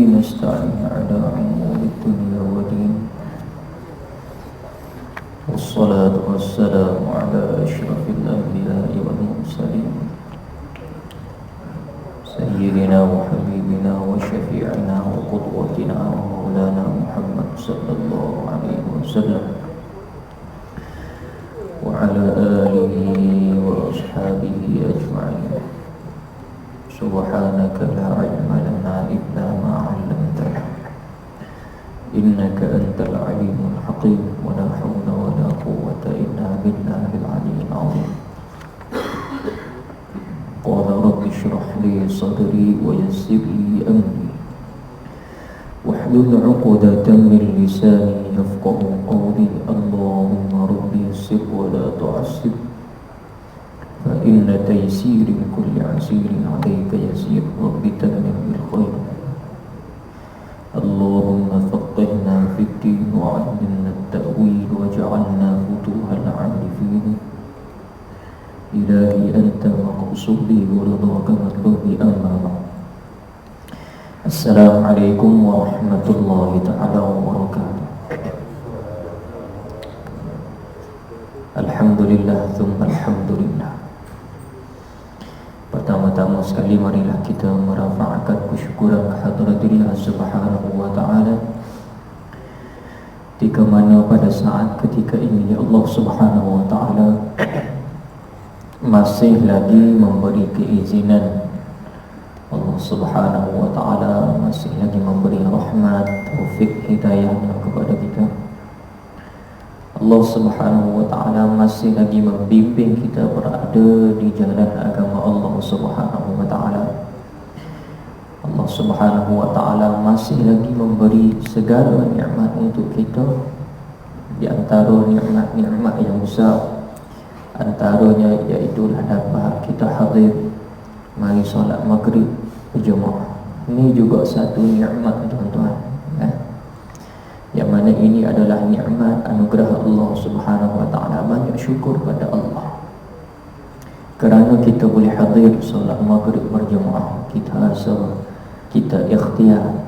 نستعين على أمور الدنيا والدين، والصلاة والسلام على أشرف الأنبياء والمرسلين سيدنا وحبيبنا وشفيعنا وقدوتنا ومولانا محمد صلى الله عليه وسلم وعلى آله وأصحابه أجمعين. سبحانك لا علم لنا إلا ما علمتنا إنك أنت العليم الحكيم ولا حول ولا قوة إلا بالله العلي العظيم. قال رب اشرح لي صدري ويسر لي أمري واحلل عقدة من لساني يفقه قولي. اللهم رب يسر ولا تعسر فإن تيسير كل عسير عليك يسير. رب تمم بالخير. اللهم فقهنا في الدين وعلمنا التأويل واجعلنا فتوح العارفين. إلهي أنت مقصودي ورضاك مطلوبي. أما بعد. Assalamualaikum warahmatullahi ta'ala wabarakatuh. Alhamdulillah thumma alhamdulillah. Pertama-tama sekali marilah kita merafa'akan kesyukuran kehadiratillah subhanahu wa ta'ala, ketika mana pada saat ketika ini Allah subhanahu wa ta'ala masih lagi memberi keizinan. Allah subhanahu wa ta'ala masih lagi memberi rahmat, taufik, hidayahnya kepada kita. Allah subhanahu wa ta'ala masih lagi membimbing kita berada di jalan agama Allah subhanahu wa ta'ala. Allah subhanahu wa ta'ala masih lagi memberi segala nikmat untuk kita. Di antara nikmat-nikmat yang besar, antaranya iaitulah dapat kita hadir mari solat maghrib berjemaah. Ini juga satu nikmat tuan-tuan, yang mana ini adalah nikmat anugerah Allah subhanahu wa ta'ala. Banyak syukur pada Allah kerana kita boleh hadir solat maghrib berjemaah. Kita rasa kita ikhtiar,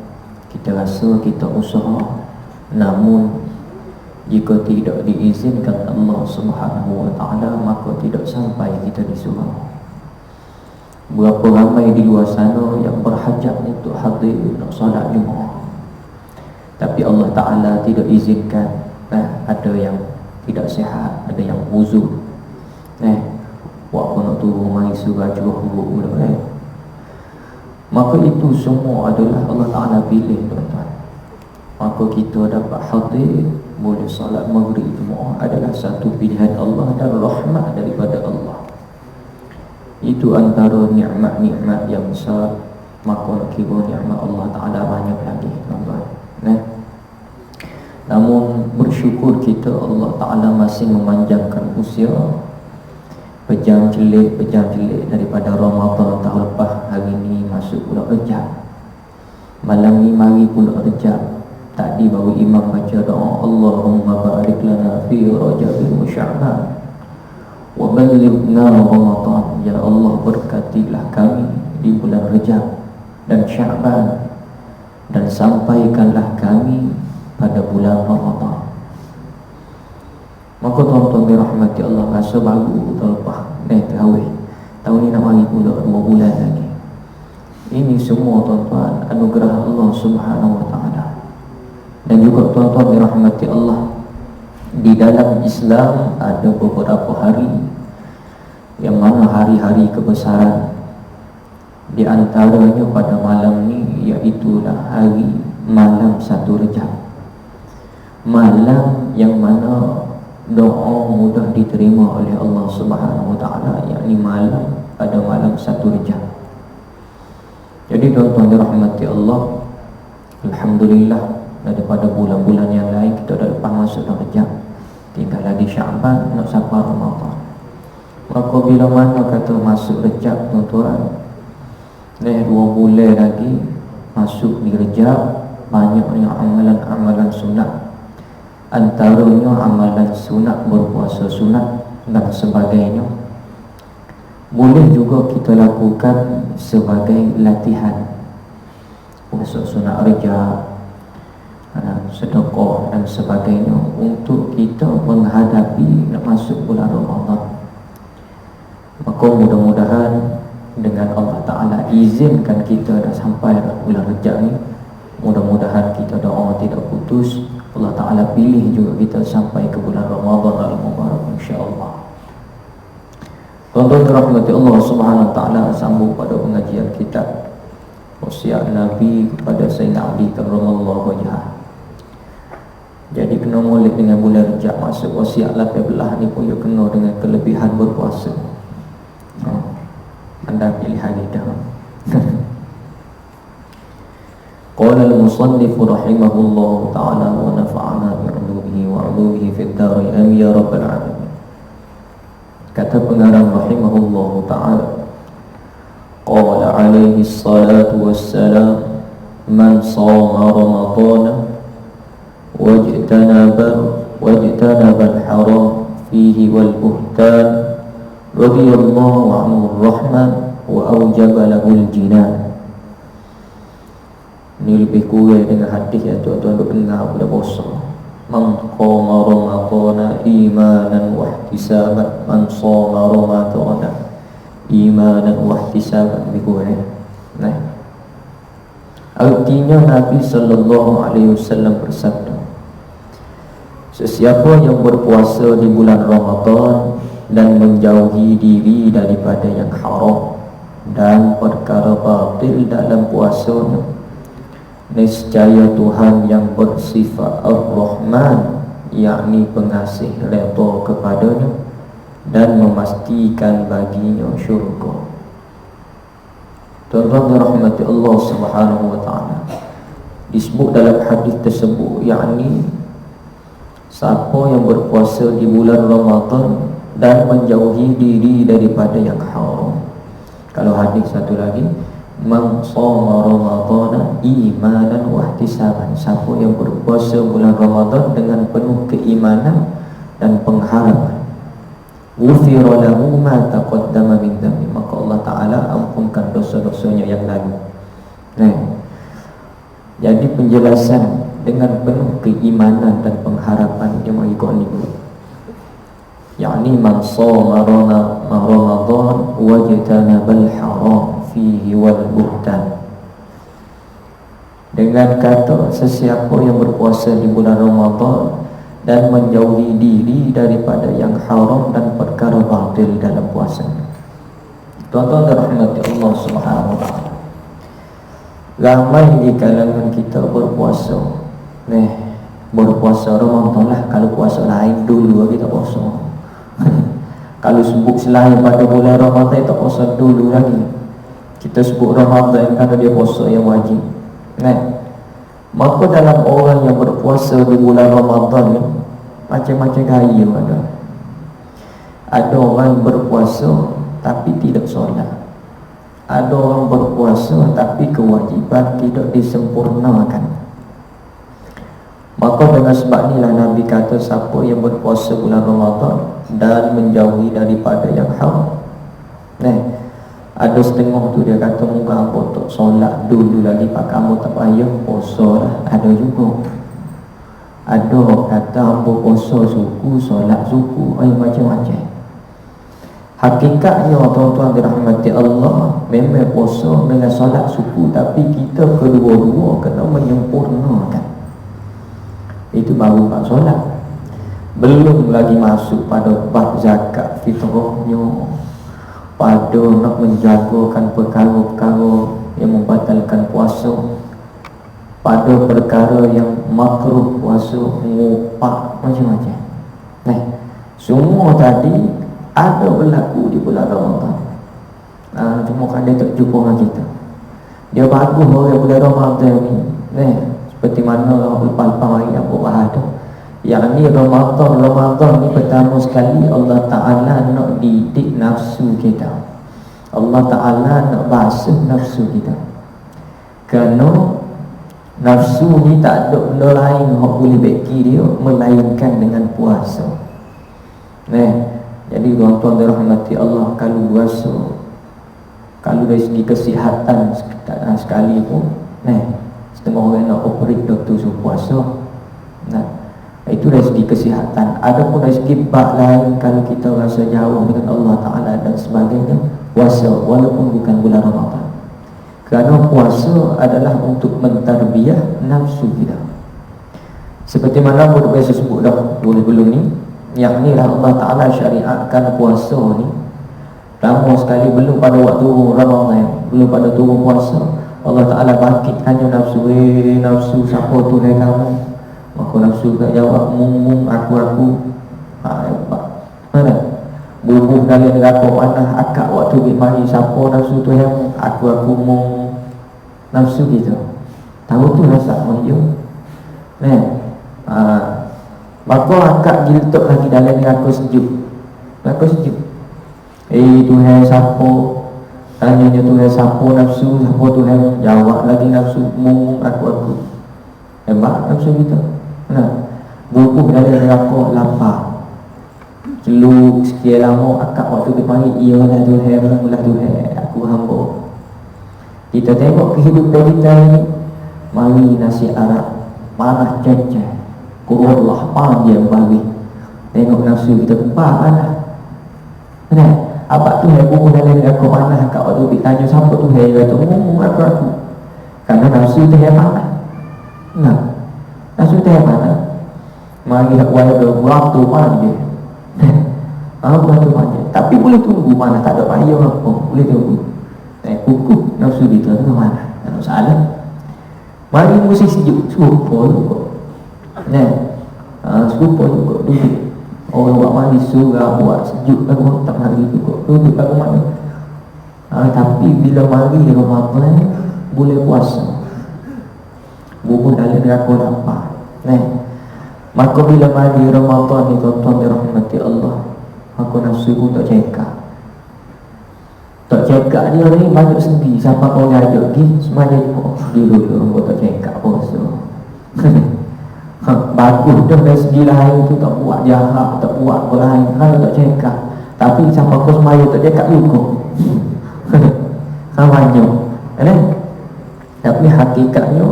kita rasa kita usaha, namun jika tidak diizinkan Allah subhanahu wa ta'ala, maka tidak sampai kita di surau. Berapa ramai di luar sana yang berhajat untuk hadir nak solat Jumaat, tapi Allah Ta'ala tidak izinkan. Ada yang tidak sihat, ada yang uzur, buat apa nak turun mari surah curah buruk pula. Maka itu semua adalah Allah Ta'ala pilih tuan-tuan. Maka kita dapat hadir boleh solat maghrib Jumaat adalah satu pilihan Allah dan rahmat daripada Allah. Itu antara nikmat-nikmat yang besar. Maka kira nikmat Allah Ta'ala banyak lagi tuan-tuan. Namun bersyukur kita Allah Ta'ala masih memanjangkan usia. Pejam celik daripada Ramadan tahun lepas, hari ini masuk pula Rejab. Malam ni mari pula Rejab. Tadi baru imam baca doa, Allahumma barik lana fi Rajab wa Sya'ban wa ballighna Ramadan. Ya Allah, berkatilah kami di bulan Rejab dan Sya'ban, dan sampaikanlah kami pada bulan Ramadan. Maka tuan-tuan dirahmati Allah, rasa baru tahun lepas terawih, tahun ni nak mari pula 2 bulan lagi. Ini semua tuan-tuan anugerah Allah subhanahu wa ta'ala. Dan juga tuan-tuan dirahmati Allah, di dalam Islam ada beberapa hari yang mana hari-hari kebesaran. Di antaranya pada malam ni, iaitulah hari malam 1 Rejab. Malam yang mana doa mudah diterima oleh Allah subhanahu wa ta'ala, yakni malam pada malam 1 Rejab. Jadi tuan-tuan dirahmati Allah, alhamdulillah, daripada bulan-bulan yang lain kita dah lepas masuk Rejab, tinggal lagi Sya'ban nak sampai Ramadan. Maka bila mana kata masuk Rejab tuan-tuan, 2 bulan lagi masuk di Rejab, banyaknya amalan-amalan sunat. Antaranya amalan sunat berpuasa sunat dan sebagainya. Boleh juga kita lakukan sebagai latihan puasa sunat rejab, sedekah dan sebagainya untuk kita menghadapi nak masuk bulan Ramadan. Maka mudah-mudahan dengan Allah Ta'ala izinkan kita dah sampai bulan Rejab ni, mudah-mudahan kita doa tidak putus, Allah Ta'ala pilih juga kita sampai ke bulan Ramadan al-Mubarak insya-Allah. Tuan-tuan dirahmati Allah Subhanahu Wa Ta'ala, sambung pada pengajian kitab wasiat Nabi kepada Sayyidina Ali karramallahu wajhah. Jadi kena molek dengan bulan Rejab masuk wasiat 18 ni pun dia kena dengan kelebihan berpuasa. Anda pilih hari dah. Qala al-musannif rahimahullah ta'ala wa nafa'ana bi'ulumihi wa 'ulumihi fid dharain amin ya rabbal alamin. Kata pengarang rahimahullah ta'ala, qala alaihi salatu wassalam, man shama ramadana wajtanaba al-haram fihi wal buhtan radiyallahu anhu ar-rahman wa awjaba lahul jinan. Ini lebih kurang dengan hadis yang tuan-tuan dengar pada puasa. Man qama ramadana imanan wa ihtisaban, man shama ramadana imanan wa ihtisaban, lebih kurang. Nah, artinya Nabi sallallahu alaihi wasallam bersabda, sesiapa yang berpuasa di bulan Ramadan dan menjauhi diri daripada yang haram dan perkara batil dalam puasanya, nescaya Tuhan yang bersifat Ar-Rahman, yakni pengasih, redha kepadanya dan memastikan baginya syurga. Tuan-tuan dirahmati Allah Subhanahu Wa Ta'ala, disebut dalam hadis tersebut, yakni siapa yang berpuasa di bulan Ramadan dan menjauhi diri daripada yang haram. Kalau hadis satu lagi, man shama ramadana imanan wa ihtisaban, siapa yang berpuasa bulan Ramadan dengan penuh keimanan dan pengharapan, ghufira lahu ma taqaddama min dhanbi, maka Allah Ta'ala ampunkan dosa-dosanya yang lalu. Nah, jadi penjelasan dengan penuh keimanan dan pengharapan yang mengikut ini, yakni man shama Ramadan wajtanaba al-haram fihi wal buhtan. Dengan kata sesiapa yang berpuasa di bulan Ramadan dan menjauhi diri daripada yang haram dan perkara batil dalam puasa. Tuan-tuan dirahmati Allah Subhanahu Wa Ta'ala, ramai di kalangan kita berpuasa, berpuasa Ramadan lah. Kalau puasa lain dulu kita puasa. Kalau sebut selain pada bulan Ramadan tak puasa dulu lagi. Kita sebut Ramadan kerana dia puasa yang wajib. Maka dalam orang yang berpuasa di bulan Ramadan ni macam-macam gaya ada. Ada orang berpuasa tapi tidak solat. Ada orang berpuasa tapi kewajiban tidak disempurnakan. Maka dengan sebab inilah Nabi kata, siapa yang berpuasa bulan Ramadan dan menjauhi daripada yang haram. Ada setengah tu dia kata, muka apa tak solat dulu lagi, pak kamu tak payah puasa lah. Ada juga. Ada kata apa puasa suku, solat suku, macam-macam. Hakikatnya tuan-tuan dirahmati Allah, memang puasa dengan solat suku, tapi kita kedua-dua kena menyempurnakan. Itu baru bab solat. Belum lagi masuk pada bab zakat fitrahnya, pada nak menjagakan perkara-perkara yang membatalkan puasa, pada perkara yang makruh puasa, ngupak, macam-macam. Semua tadi ada berlaku di bulan Ramadan. Cuma kan dia tak jumpa dengan kita. Dia bagus orang bulan Ramadan ni. Seperti mana lepas-lepas hari yang berada, yakni Ramadan ni pertama sekali Allah Ta'ala nak didik nafsu kita. Allah Ta'ala nak basuh nafsu kita, kerana nafsu ni tak ada benda lain yang boleh beki dia melainkan dengan puasa. Jadi tuan-tuan dirahmati Allah, kalau puasa, kalau dari segi kesihatan sekali pun, setengah orang nak operate doktor suruh puasa. Nah, itu dari segi kesihatan. Ada pun dari segi bab lain, kalau kita rasa jauh dengan Allah Ta'ala dan sebagainya, puasa walaupun bukan bulan Ramadan. Kerana puasa adalah untuk mentarbiyah nafsu kita. Seperti mana Buddha biasa sebut dah dulu-dulu ni, yang ni lah Allah Ta'ala syariatkan puasa ni lama sekali, belum pada waktu Ramadan, belum pada turun puasa. Allah Ta'ala bangkitkannya nafsu. Nafsu, siapa Tuhan kamu? Maka nafsu tak jawab, mung aku. Mana? Bubuh dari neraka mana? Akak waktu mari, siapa nafsu Tuhan? Aku mung. Nafsu gitu. Tahu tu rasa dia. Maka akak giltuk lagi dalam neraka sejuk. Neraka sejuk. Tuhan siapa? Tanyanya Tuhan siapa nafsu? Siapa Tuhan? Jawab lagi nafsu, mung aku. Hebat nafsu kita. Bubuh dari neraka lapar. Celuk sekian lama, akak waktu dipanggil, iyalah Tuhan, mula Tuhan, aku hamba. Kita tengok kehidupan kita ini, mari nasi Arab, panah cecah, Allah panjang bagi. Tengok nafsu kita panah. Apa Tuhan bubuh dalam neraka panah, akak waktu ditanya siapa Tuhan, dia kata, aku. Karena nafsu Tuhan panah. Nafsu Tuhan panah. Mari nak buat waktu panjang. Buat panjang. Tapi boleh tunggu mana, tak ada payah apa, boleh tunggu. Kukuh nafsu kita ke mana, tak ada masalah. Mari musim sejuk, serupa juga. Serupa juga duduk. Orang buat mandi surah, buat sejuk lagu, tak mari juga duduk lagu mana. Tapi bila mari Ramadan, boleh puasa. Bubuh dalam neraka lapar. Maka bila mari Ramadan ni, tuan-tuan dirahmati Allah, maka nafsu pun tak cekak. Tak cekak dia ni banyak segi. Siapa kau ngajak pergi, semuanya dia orang tak cekak puasa. Bagus dah dari segi lain tu, tak buat jahat, tak buat berlain, kalau tak cekak. Tapi siapa kau semaya tak cekak juga. Banyak. Tapi hakikatnya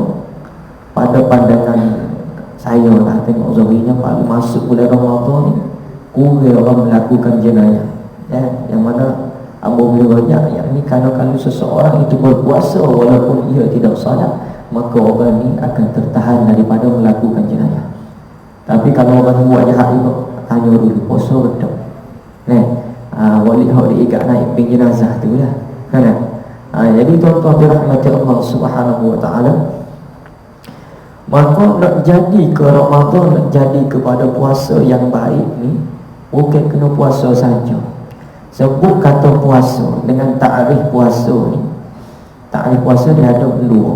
pada pandangan saya lah, tengok zahirnya paling masuk bulan Ramadan ni kurang orang melakukan jenayah. Yang mana Abu boleh banyak, yang ni kalau seseorang itu berpuasa walaupun ia tidak salat, maka orang ni akan tertahan daripada melakukan jenayah. Tapi kalau orang buat jahat juga, tanya dulu puasa betul. Wali hak diikat naik ping jenazah tu lah. Jadi tuan-tuan dirahmati Allah Subhanahu wa ta'ala, maka nak jadi ke Ramadan, nak jadi kepada puasa yang baik ni, bukan kena puasa saja. Sebut kata puasa dengan takrif puasa ni, takrif puasa dia ada dua.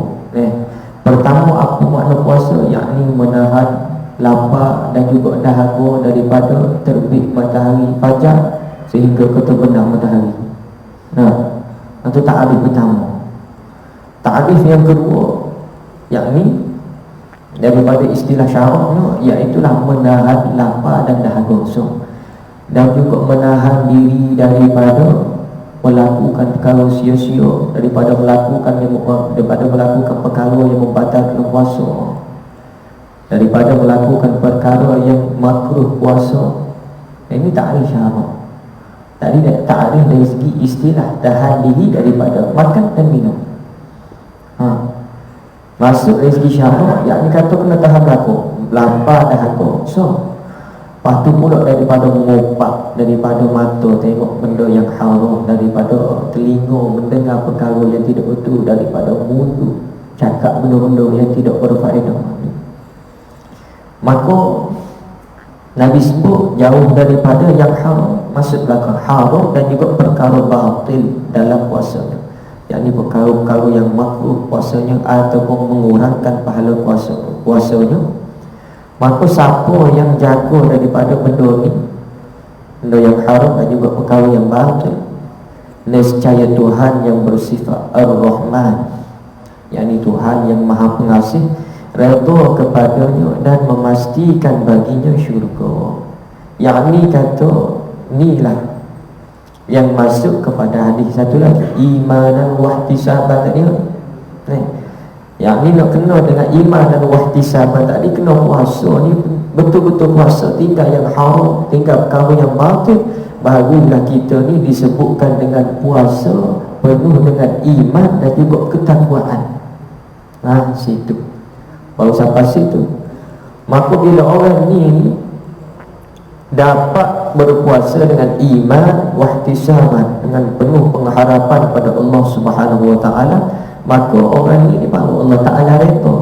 Pertama, apa makna puasa? Yakni menahan lapar dan juga dahaga daripada terbit matahari fajar sehingga ke terbenam matahari. Itu takrif pertama. Takrif yang kedua, yakni daripada istilah syaraknya, iaitulah menahan lapar dan dahaga, dan juga menahan diri daripada melakukan perkara sia-sia, daripada melakukan perkara yang membatalkan puasa, daripada melakukan perkara yang makruh puasa. Ini takrif syarak. Tadi takrif dari segi istilah, tahan diri daripada makan dan minum. Masuk dari segi syarak, yakni kata kena tahan lapar dahaga. Lepas tu pula daripada mengopak, daripada mata tengok benda yang haram, daripada telinga mendengar perkara yang tidak betul, daripada mulut cakap benda-benda yang tidak berfaedah. Maka Nabi sebut jauh daripada yang haram, masuk belakang haram dan juga perkara batil dalam puasa, yakni perkara-perkara yang makruh puasanya ataupun mengurangkan pahala puasanya. Maka siapa yang jaga daripada benda ni, benda yang haram dan juga perkara yang batil, nescaya Tuhan yang bersifat Ar-Rahman, yakni Tuhan yang Maha Pengasih, redha kepadanya dan memastikan baginya syurga. Yakni kata inilah yang masuk kepada hadis satu lagi, imanan wa ihtisaban. Yang ni nak kena dengan iman dan wahtisaban. Tadi kena puasa ni betul-betul puasa, tinggal yang haram, tinggal perkara yang batil, barulah kita ni disebutkan dengan puasa penuh dengan iman dan juga ketakwaan. Situ baru sampai situ. Maka bila orang ni dapat berpuasa dengan iman wahtisaban, dengan penuh pengharapan pada Allah Subhanahu wa taala, maka orang ni baru Allah Taala redha.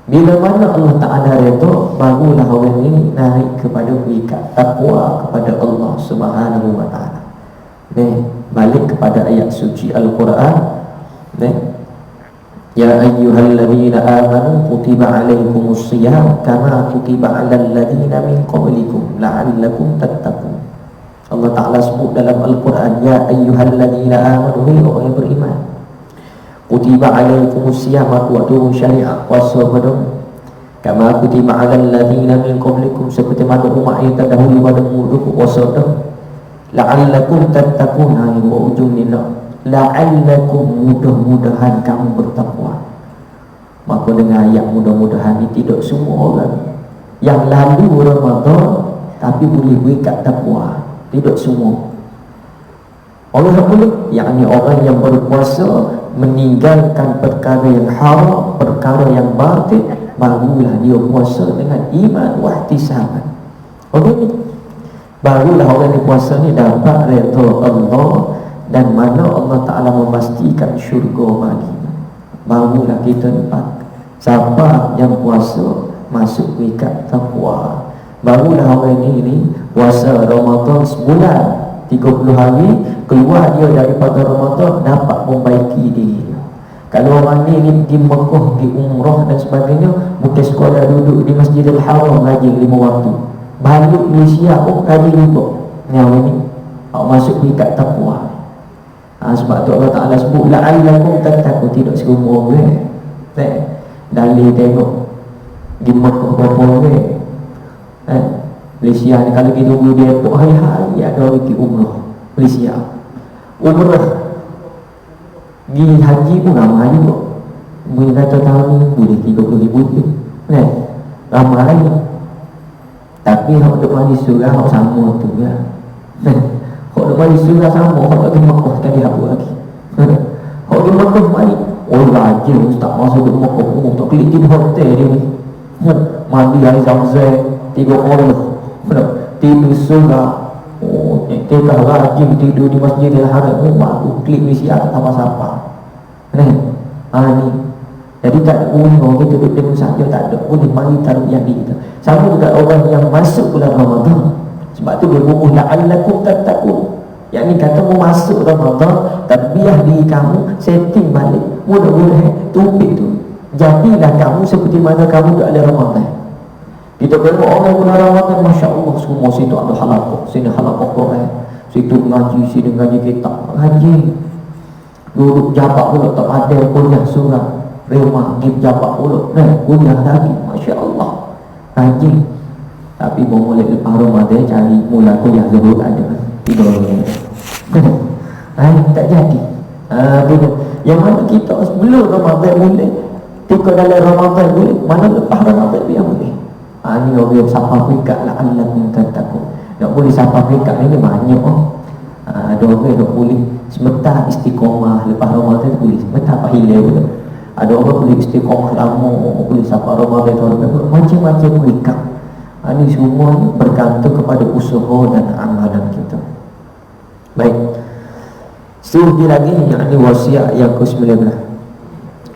Bila mana Allah Taala redha, barulah orang ni naik kepada peringkat takwa kepada Allah Subhanahu wa taala. Balik kepada ayat suci Al-Quran. Ya ayyuhalladzina amanu kutiba alaikumus shiyam kama kutiba alal ladzina min qablikum la'allakum tattaqun. Allah Ta'ala sebut dalam Al-Quran, ya ayyuhalladzina amanu, hai orang yang beriman, kutiba alaikumus shiyam, aku turun syariat puasa padamu, kama kutiba alal ladzina min qablikum, seperti mana umat yang terdahulu padamu dulu puasa dah, la'allakum tattaqun. Ujung ni la'allakum, mudah-mudahan kamu bertakwa. Maka dengan ayat mudah-mudahan ni, tidak semua orang yang lalu Ramadan tapi boleh berikat takwa, tidak semua. Orang yang boleh, yakni orang yang berpuasa meninggalkan perkara yang haram, perkara yang batil, barulah dia puasa dengan iman wahtisaban. Okey, barulah orang yang puasa ni dapat redha Allah, dan mana Allah Ta'ala memastikan syurga bagi. Barulah kita dapat siapa yang puasa masuk peringkat takwa. Barulah orang ini puasa Ramadan sebulan 30 hari, keluar dia daripada Ramadan dapat membaiki diri. Kalau orang ni pergi Mekah, pergi umrah dan sebagainya, bukan sekolah duduk di Masjidil Haram rajin 5 waktu, balik Malaysia pun rajin juga. Ni orang ni masuk peringkat takwa. Sebab tu Allah Ta'ala sebut la'allakum tattaqun, tidak semua orang. Dalil tengok di Mekah berapa orang. Malaysia ni kalau kita tunggu dia hari-hari ada orang pergi umrah. Malaysia umrah, pergi haji pun ramai juga. Boleh kata tahun ni boleh 30,000 lebih, ramai lagi. Tapi hak duk mari surah hak sama tu ya. Hak duk mari surah sama, hak pergi Mekah tadi apa lagi. Hak pergi Mekah mari, rajin ustaz masa duk Mekah, tak klik di hotel dia ni. Mandi air Zamzam 3 orang, tidur surah. Kita rajin tidur di Masjidil Haram, baru klik misi atas apa-apa. Ni jadi tak ada guna kita duduk dengan saja, tak ada boleh mari taruh yang di kita. Sama juga orang yang masuk bulan Ramadan. Sebab tu dia bubuh la'allakum tattaqun. Yang ni kata mau masuk Ramadan, tabiah diri kamu setting balik, mudah-mudahan topik tu jadilah kamu seperti mana kamu tu ada Ramadan. Kita tengok orang bulan Ramadan, Masya Allah, semua situ ada halaqah, sini halaqah Quran, situ ngaji, sini ngaji kitab, ngaji duduk jabat pula, tak ada kuliah surah remah, pergi jabat pula, kuliah lagi, Masya Allah, ngaji. Tapi mulai lepas Ramadan cari mula kuliah zuhur ada, tidur tak jadi. Gitu. Yang mana kita sebelum Ramadan boleh, tika dalam Ramadan boleh, mana lepas Ramadan dia boleh. Ni orang siapa peringkat la'allakum tattaqun. Tak boleh siapa peringkat ni banyak. Ada orang tak boleh sebentar istiqamah lepas Ramadan boleh, sebentar pahilai pula. Ada orang boleh istiqamah lama, boleh siapa Ramadan macam-macam peringkat. Ini semua bergantung kepada usaha dan amalan kita. Baik, seterusnya lagi yakni wasiat yang ke-19,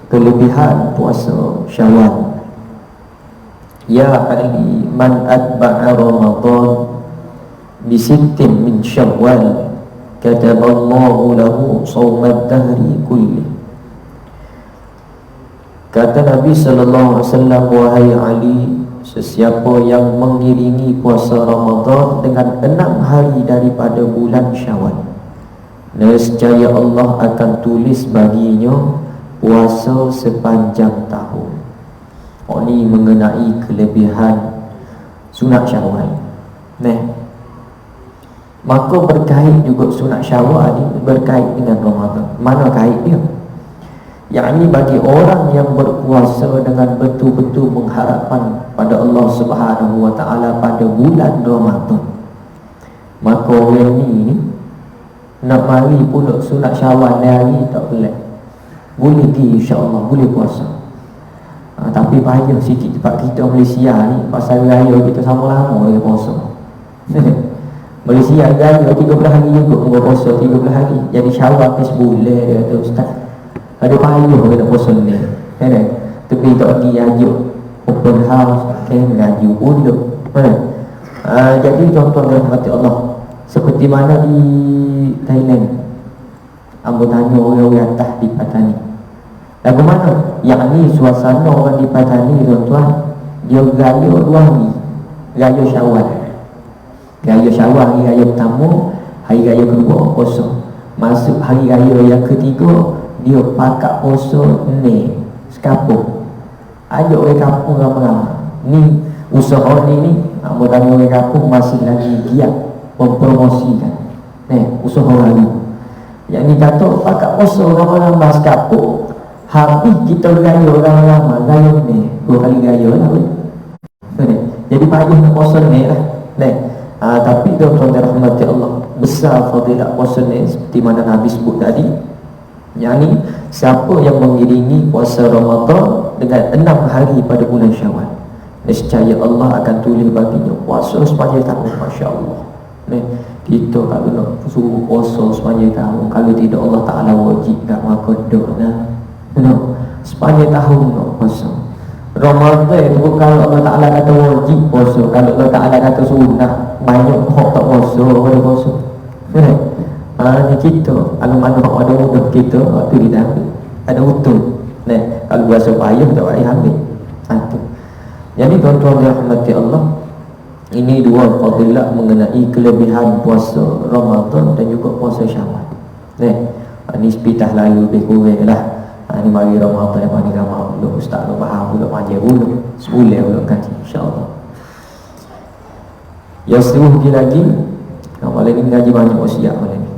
kelebihan puasa Syawal. Ya ahli man atba'a Ramadan bisittin min Syawal kataballahu lahu sawmad dahri kulli. Kata Nabi sallallahu alaihi wasallam, wahai Ali, sesiapa yang mengiringi puasa Ramadan dengan 6 hari daripada bulan Syawal, nescaya Allah akan tulis baginya puasa sepanjang tahun. Ini mengenai kelebihan sunat Syawal. Maka berkait juga sunat Syawal ni berkait dengan Ramadan. Mana kait dia? yakni bagi orang yang berpuasa dengan betul-betul mengharapkan pada Allah Subhanahu wa taala pada bulan Ramadan, maka orang ni nak mari pula sunat Syawal hari tak boleh. Boleh pergi insya-Allah, boleh puasa. Tapi payah sikit tempat kita Malaysia ni, pasal raya kita sama lama dia puasa. Malaysia raya 30 hari juga muka puasa 30 hari. Jadi Syawal ke sebulan dia kata ustaz. Ada payah kita puasa ni. Kan? Tapi tak pergi ajuk open house, kan ngaji pula. Jadi contoh rahmat Allah seperti mana di Thailand. Ambo tanya orang atas di Patani. Lagu mana? Yakni suasana orang di Patani tuan-tuan, dia raya 2 hari. Raya Syawal. Raya Syawal hari raya pertama, hari raya kedua puasa. Masuk hari raya yang ketiga, dia pakak puasa ni sekapung. Ajak orang kampung ramai-ramai. Ni usaha ni ambo tanya orang kampung masih lagi giat mempromosikan. Usaha lalu. Yang ni kata pakak puasa ramai-ramai sekapung. Habis kita raya ramai-ramai, raya ni 2 kali raya lah. Jadi payah nak puasa ni lah. Tapi tuan-tuan dirahmati Allah, besar fadilah puasa ni seperti mana Nabi sebut tadi. Yang ni siapa yang mengiringi puasa Ramadan dengan 6 hari pada bulan Syawal, nescaya Allah akan tulis baginya puasa sepanjang tahun. Masya Allah. Kita kalau nak suruh puasa sepanjang tahun, kalau tidak Allah Ta'ala wajib kat maka sepanjang tahun nak puasa. Ramadan itu kalau Allah Ta'ala kata wajib puasa, kalau Allah Ta'ala kata sunat, banyak orang tak puasa, orang puasa. Ni kita, kalau mana orang ada mudah kita, waktu kita ambil ada betul. Kalau berasa payah tak payah ambil. Jadi tuan-tuan dirahmati Allah, ini 2 fadilah mengenai kelebihan puasa Ramadan dan juga puasa Syawal. Ni sepitah lalu lebih kurang lah. Ni mari Ramadan yang mana ramai dulu, ustaz lu faham dulu, majlis dulu, sebulan dulu kaji insya-Allah. Yang seterusnya lagi, malam ni ngaji banyak wasiat malam ni.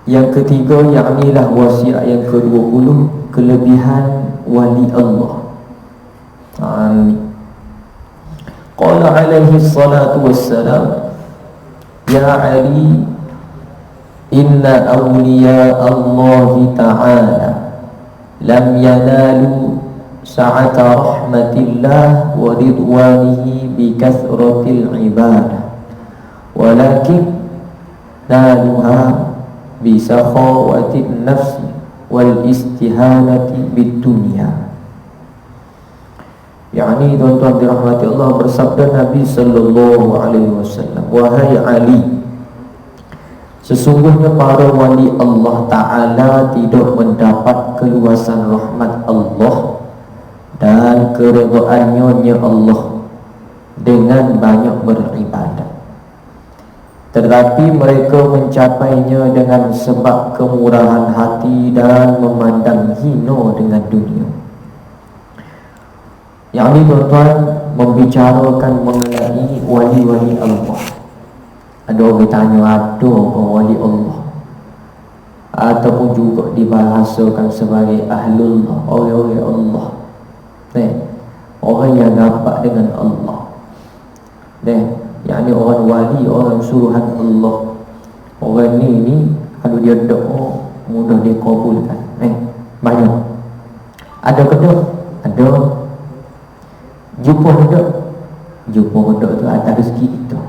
Yang ketiga, yaknilah wasiat yang ke-20, kelebihan wali Allah. Qala alaihi salatu wassalam, ya Ali, inna awliya Allah ta'ala lam yanalu sa'ata rahmatillah wa ridwanihi bi kathratil ibadah, walakin naluha bi sakhawatin nafsi wal istihanati bid dunya. Yakni tuan-tuan dirahmati Allah, bersabda Nabi sallallahu alaihi wasallam, wahai Ali, sesungguhnya para wali Allah Ta'ala tidak mendapat keluasan rahmat Allah dan keredaannya Allah dengan banyak beribadah, tetapi mereka mencapainya dengan sebab kemurahan hati dan memandang hina dengan dunia. Yang ini tuan-tuan membicarakan mengenai wali-wali Allah. Ada orang tanya, ada wali Allah, ataupun juga dibahasakan sebagai ahlullah, orang-orang Allah, orang yang dapat dengan Allah. Yang ini orang wali, orang suruhan Allah. Orang ni kalau dia doa mudah dikabulkan. Banyak. Ada ke tak? Ada. Jumpa tak? Jumpa tak tu atas rezeki kita.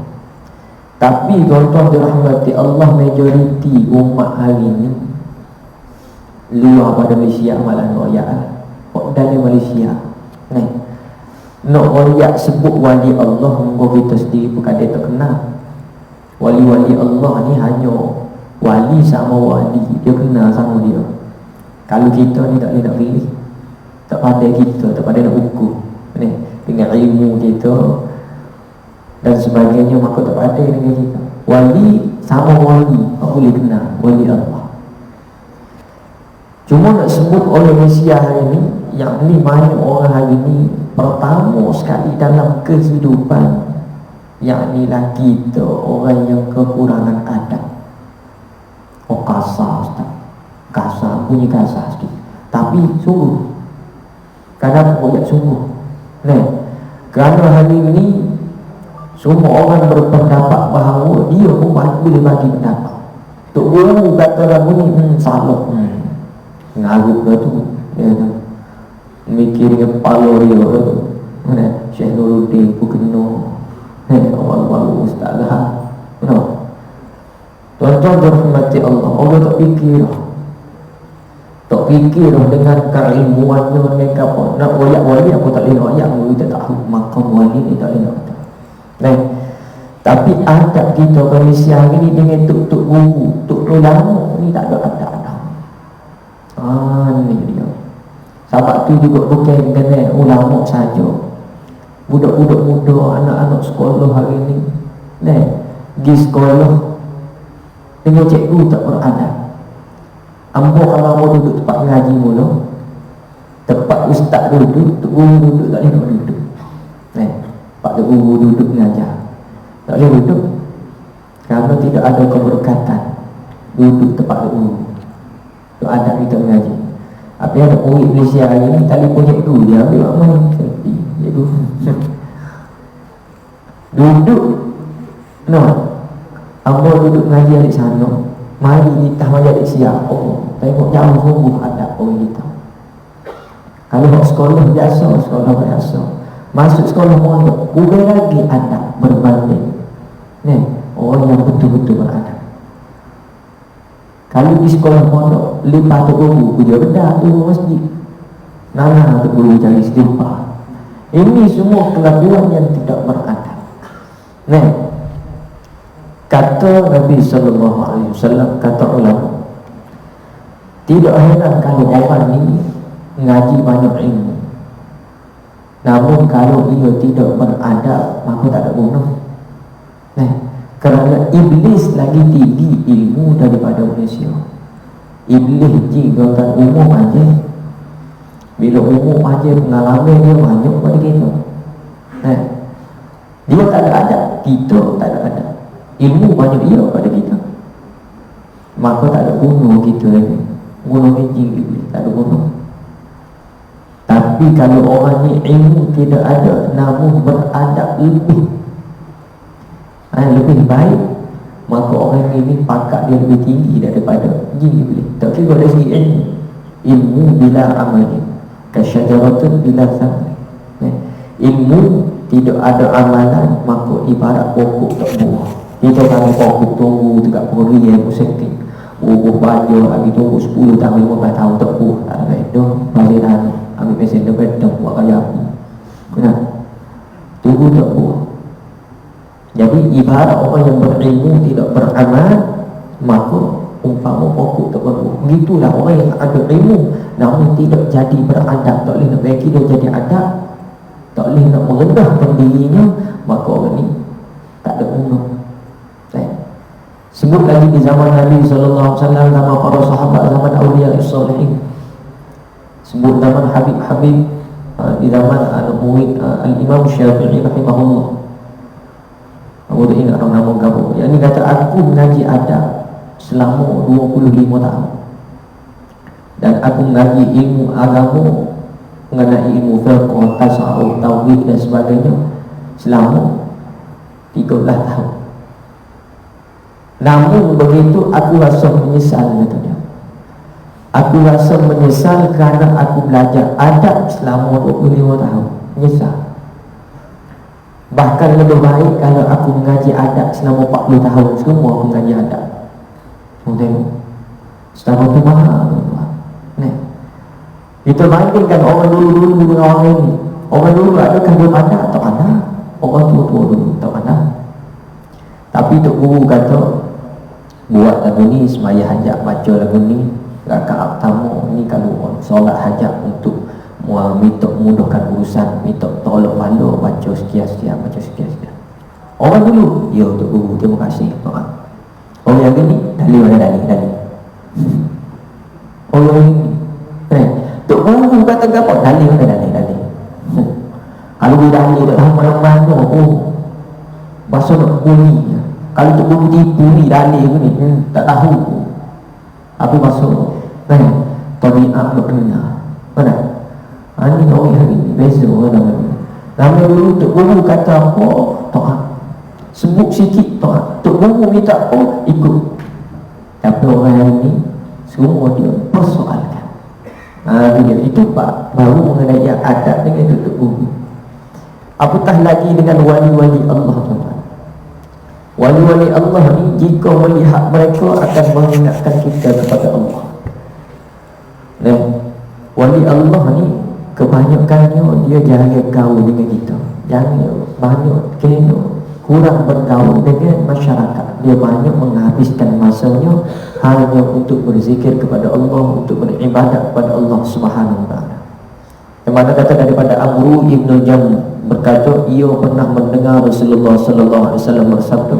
Tapi tuan-tuan dirahmati Allah, majoriti umat hari ni luar pada Malaysia, malah royak dari Malaysia. Nak royak sebut wali Allah, mungkin kita sendiri pun kadang tak kenal. Wali-wali Allah ni hanya wali sama wali, dia kenal sama dia. Kalau kita ni tak boleh nak pilih, tak pandai kita, tak pandai nak ukur dengan ilmu kita dan sebagainya, maka tak pandai dengan kita. Wali sama wali, tak boleh kenal wali Allah. Cuma nak sebut oleh Malaysia hari ni, yang ni banyak orang hari ni pertama sekali dalam kehidupan, yakni lah kita orang yang kekurangan adab. Kasar ustaz. kasar, bunyi kasar sikit. Tapi sungguh, kadang koyak sungguh. Kerana hari ini semua orang berpendapat bahawa dia pun boleh bagi pendapat. Tok Guru kata lagu ni salah. Ngarut ke tu, dia tu mikir kepala dia tu. Syekh Nuruddin pun kena. Awal-awal ustaz lah. Tuan-tuan berhormati Allah, Allah tak fikir dengan keilmuannya mereka pun nak royak wali aku tak boleh royak, kita tak tahu makam wali ni tak boleh royak. Tapi adab kita Malaysia hari ni dengan tuk guru, tuk ulama ni tak ada adab. Ni dia. Sebab tu juga bukan kena ulama saja. Budak-budak muda, anak-anak sekolah hari ni pergi sekolah dengan cikgu tak beradab. Ambo kalau ambo duduk tempat ngaji mula, tempat ustaz duduk, tok guru duduk tak boleh duduk. Pak tok guru duduk mengajar tak boleh duduk, kerana tidak ada keberkatan duduk tempat tok guru. Itu adab kita mengaji. Apa ada murid Malaysia hari ni telefon cikgu, dia ambil mana selfie cikgu. Duduk ambo duduk mengaji di sana, mari kita majlis siap. Tengok jauh sungguh adab orang kita. Kalau sekolah biasa, masuk sekolah mondok, bukan lagi adab berbanding orang yang betul-betul beradab. Kalau di sekolah mondok, lepas tu guru dia bedak tu masjid, nana tu guru cari setimpah. Ini semua kelakuan yang tidak beradab. Kata Nabi SAW, kata ulama, tidak heran kalau orang ni ngaji banyak ilmu, namun kalau dia tidak beradab, maka tak ada guna. Kerana iblis lagi tinggi ilmu daripada manusia. Iblis jika kan umum aja, bila umum aja pengalaman dia banyak pada kita. Dia tak ada adab, kita tak ada adab. Ilmu banyak dia pada kita, maka tak ada guna kita lagi. Guna biji iblis tak ada guna. Tapi kalau orang ni ilmu tidak ada, namun beradab lebih baik, maka orang ini pangkat dia lebih tinggi daripada jin iblis. Tak kira dari segi ilmu bila amalin kasyajaratun bila samai. Ilmu tidak ada amalan, maka ibarat pokok tak buah. Kita kalau pokok tunggu tegak peri yang setting buah baju lagi tunggu 10 tahun 15 tahun tak buah, tak ada dah balik dah ambil pesen dapat dah buat kaya api. Tunggu tak buah. Jadi ibarat orang yang berilmu tidak beramal, maka umpama pokok tak berbuah. Begitulah orang yang ada ilmu namun tidak jadi beradab, tak boleh nak bagi dia jadi adab, tak boleh nak merendahkan dirinya, maka orang ni tak ada guna. Sebut lagi di zaman Nabi SAW, zaman para sahabat, zaman awliya as-salihin. Sebut zaman Habib-Habib di zaman murid Al-Imam Syafi'i rahimahullah. Aku tak ingat nama kamu. Yang ni kata, aku mengaji adab selama 25 tahun, dan aku mengaji ilmu agama mengenai ilmu fiqh, tasawuf, tauhid dan sebagainya selama 13 tahun. Namun begitu aku rasa menyesal, katanya. Aku rasa menyesal kerana aku belajar adab selama 25 tahun. Menyesal. Bahkan lebih baik kalau aku mengaji adab selama 40 tahun. Semua aku mengaji adab. Tengok setahun tu mahal. Kita bandingkan orang dulu-dulu dengan orang ini. Orang dulu adakah dia pandai? Tak pandai. Orang tua-tua dulu tak pandai. Tapi Tok Guru kata, buat lagu ni, semaya hajat baca lagu ni, rakaat pertama ni kalau solat hajat untuk minta mudahkan urusan, minta tolong bala, baca sekian-sekian, baca sekian-sekian. Orang dulu, ya Tok Guru, terima kasih. Orang yang ni, dalil. Orang yang ni, Tok Guru kata apa? Dalil. Kalau dia dalil tak tahu mana-mana, bahasa nak bunyi. Kalau Tok Guru tipu ni dalil ni, tak tahu. Apa maksud? Tabiat benar. Mana? Ini orang hari ni beza nama dia. Nama dulu Tok Guru kata apa, taat. Sebut sikit taat. Tok Guru minta apa, ikut. Tapi orang hari ni semua dia persoalkan. Dia itu Pak baru mengenai adab dengan Tok Guru. Apatah lagi dengan wali-wali Allah, tuan-tuan. Wali-wali Allah ni jika melihat mereka akan mengingatkan kita kepada Allah. Wali Allah ni kebanyakannya dia jaga gaul dengan kita, jangan banyak kena kurang bergaul dengan masyarakat. Dia banyak menghabiskan masanya hanya untuk berzikir kepada Allah, untuk beribadat kepada Allah Subhanahu wa taala. Yang mana kata daripada Amru ibn Jam berkata, ia pernah mendengar Rasulullah sallallahu alaihi wasallam bersabda,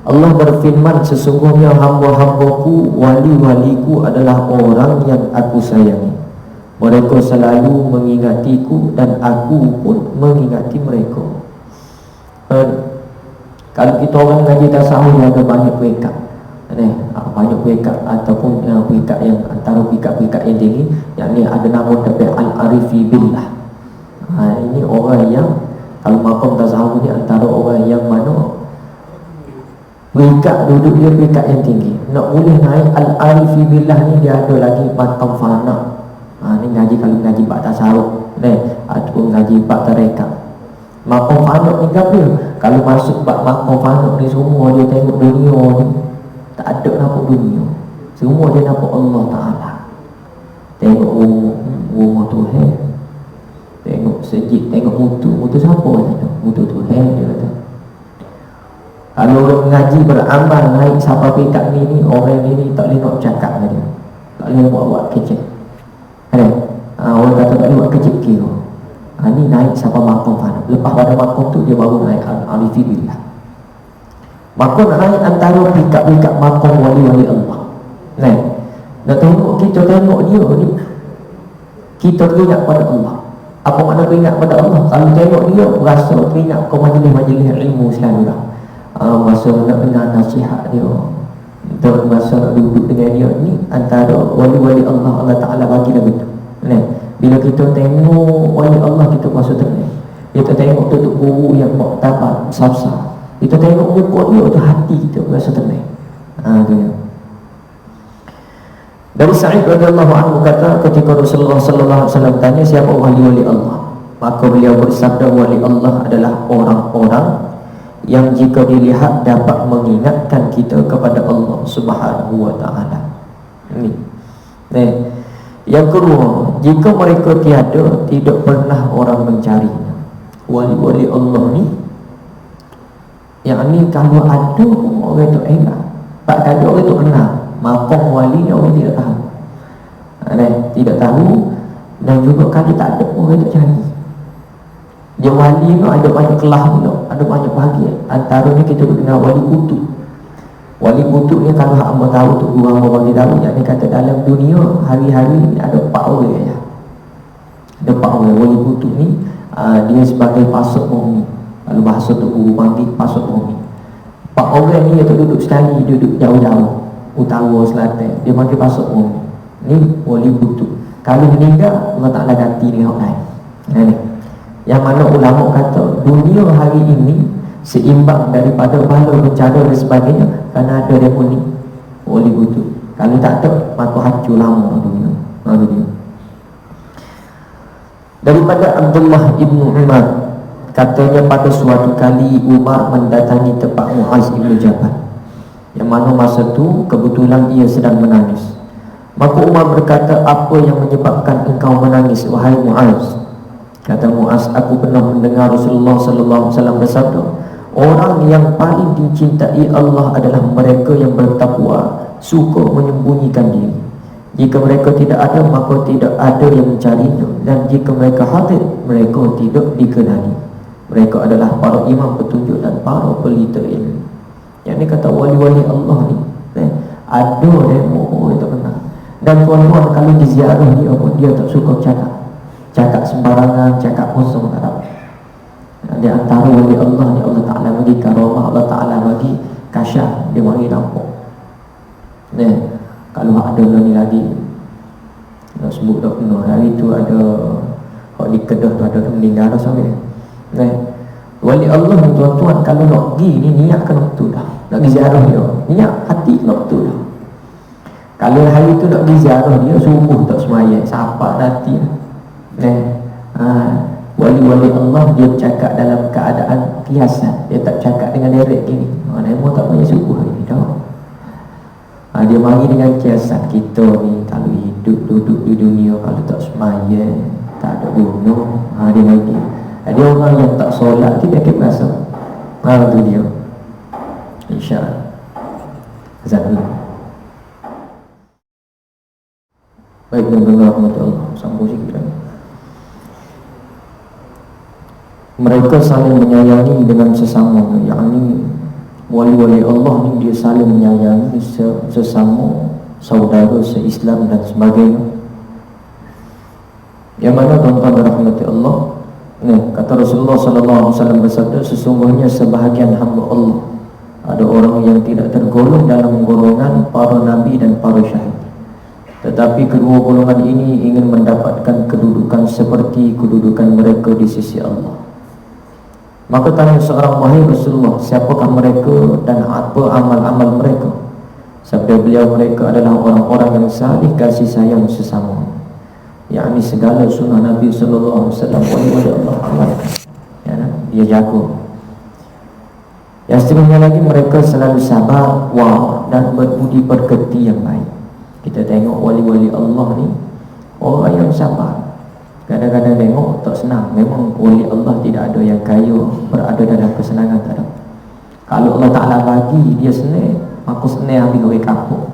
Allah berfirman, sesungguhnya hamba-hambaku, wali-waliku adalah orang yang aku sayangi. Mereka selalu mengingatiku dan aku pun mengingati mereka. Kalau kita orang ngaji tasawuf ada banyak peringkat, banyak peringkat ataupun peringkat yang antara peringkat-peringkat yang tinggi, yang ni ada nama tabi' al-arifi billah. Ini orang yang kalau maqam tasawuf ni antara orang yang mana peringkat duduk dia peringkat yang tinggi. Nak boleh naik al-arifi billah ni dia ada lagi maqam fana. Ni ngaji kalau ngaji bab tasawuf ataupun ngaji bab tarekat. Maqam fana ni apa? Kalau masuk bab maqam fana ni semua dia tengok dunia ni tak ada nampak dunia. Semua dia nampak Allah Taala. Tengok rumah Tuhan. Tengok sejid, tengok mutu siapa kata? Mutu Tuhan dia kata. Kalau orang mengaji beramal naik sampai peringkat ni orang ni tak boleh nak cakap dengan dia. Tak boleh buat kecil. Orang kata tak boleh buat kecil kira. Ni naik sampai maqam fana. Lepas pada maqam tu dia baru naik al-arifi billah. Maka naik antara peringkat-peringkat maqam wali-wali Allah. Nak tengok, kita tengok dia ni, kita teringat pada Allah. Apa makna teringat pada Allah? Kalau tengok dia, rasa teringat ke majlis-majlis ilmu selalu lah. Masa nak dengar nasihat dia, masa nak duduk dengan dia, ni antara wali-wali Allah, Allah Ta'ala bagi dah betul. Bila kita tengok wali Allah, kita rasa tenang. Kita tengok tutup guru yang muktabar, besar-besar, kita tengok muka dia tu, hati kita rasa tenang. Dia. Dari Sa'id radhiyallahu anhu kata, ketika Rasulullah sallallahu alaihi wasallam tanya siapa wali-wali Allah, maka beliau bersabda, wali Allah adalah orang-orang yang jika dilihat dapat mengingatkan kita kepada Allah Subhanahu wa taala. Ini. Yang kedua, jika mereka tiada, tidak pernah orang mencarinya. Wali-wali Allah ni, yang ni kalau ada orang tu ingat, tak ada orang tu kenal. Maqam wali ni orang tidak tahu. Tidak tahu, dan juga kalau tak ada orang tu cari. Dia wali tu ada banyak kelas pula, ada banyak bahagian. Antaranya kita kenal wali kutub. Wali kutub ni kalau hamba tahu tu guru hamba bagi tahu, yang ni kata dalam dunia hari-hari ni ada 4 orang ya. Ada 4 orang wali kutub ni, dia sebagai pasuk bumi. Kalau bahasa tu guru bagi pasuk bumi. 4 orang ni yang duduk sekali, duduk jauh-jauh, utara selatan, dia panggil pasuk bumi. Ni wali kutub. Kalau meninggal, Allah Ta'ala ganti dengan orang lain. Yang mana ulama kata dunia hari ini seimbang daripada bala bencana dan sebagainya, kerana ada dia pun ni wali kutub. Kalau tak ada, maka hancur lama dunia. Daripada Abdullah ibnu Umar, katanya pada suatu kali Umar mendatangi tempat Muaz ibnu Jabal, yang mana masa tu kebetulan ia sedang menangis. Maka Umar berkata, apa yang menyebabkan engkau menangis wahai Muaz? Kata Muaz, aku pernah mendengar Rasulullah sallallahu alaihi wasallam bersabda, orang yang paling dicintai Allah adalah mereka yang bertakwa, suka menyembunyikan diri. Jika mereka tidak ada, maka tidak ada yang mencarinya, dan jika mereka hadir, mereka tidak dikenali. Mereka adalah para imam petunjuk dan para pelita ilmu. Yang ni kata wali-wali Allah ni, ada demo itu benar. Dan tuan-tuan kalau diziarah dia pun, dia tak suka cakap sembarangan, cakap kosong, tak ada. Di antara wali Allah ni, Allah Ta'ala bagi karamah, Allah Ta'ala bagi kasyaf, dia bagi nampak. Kalau ada ni lagi Nak sebut tak penuh. Hari tu ada hak di Kedah tu ada meninggal dah sampai. Wali Allah ni tuan-tuan, kalau nak pergi ni niat kena betul dah. Nak pergi ziarah dia, niat hati kena betul dah. Kalau hari tu nak pergi ziarah dia, subuh tak semayang, siapa nanti wali-wali Allah dia cakap dalam keadaan kiasan. Dia tak cakap dengan direct gini. Nemo tak payah subuh hari ni dah. Dia mari dengan kiasan. Kita ni kalau hidup duduk di dunia, kalau tak semayang, tak ada gunung. Dia lagi ada orang yang tak solat kita akan rasa. Tu dia. InsyaAllah. Azan dulu. Baik, tuan-tuan rahmatullah, sambung sikit lagi. Mereka saling menyayangi dengan sesama, yakni wali-wali Allah ni dia saling menyayangi sesama saudara se-Islam dan sebagainya. Yang mana tuan-tuan rahmati Allah, kata Rasulullah sallallahu alaihi wasallam bersabda, sesungguhnya sebahagian hamba Allah ada orang yang tidak tergolong dalam golongan para nabi dan para syahid, tetapi kedua golongan ini ingin mendapatkan kedudukan seperti kedudukan mereka di sisi Allah. Maka tanya seorang, wahai Rasulullah, siapakah mereka dan apa amal-amal mereka? Sabda beliau, mereka adalah orang-orang yang salih kasih sayang sesama, yakni segala sunnah Nabi sallallahu alaihi wasallam wali-wali Allah amalkan. Dia jaga. Yang seterusnya lagi, mereka selalu sabar, dan berbudi pekerti yang baik. Kita tengok wali-wali Allah ni orang yang sabar. Kadang-kadang tengok tak senang. Memang wali Allah tidak ada yang kaya berada dalam kesenangan, tak ada. Kalau Allah Ta'ala bagi dia senang, maka senang ambil orang kampung.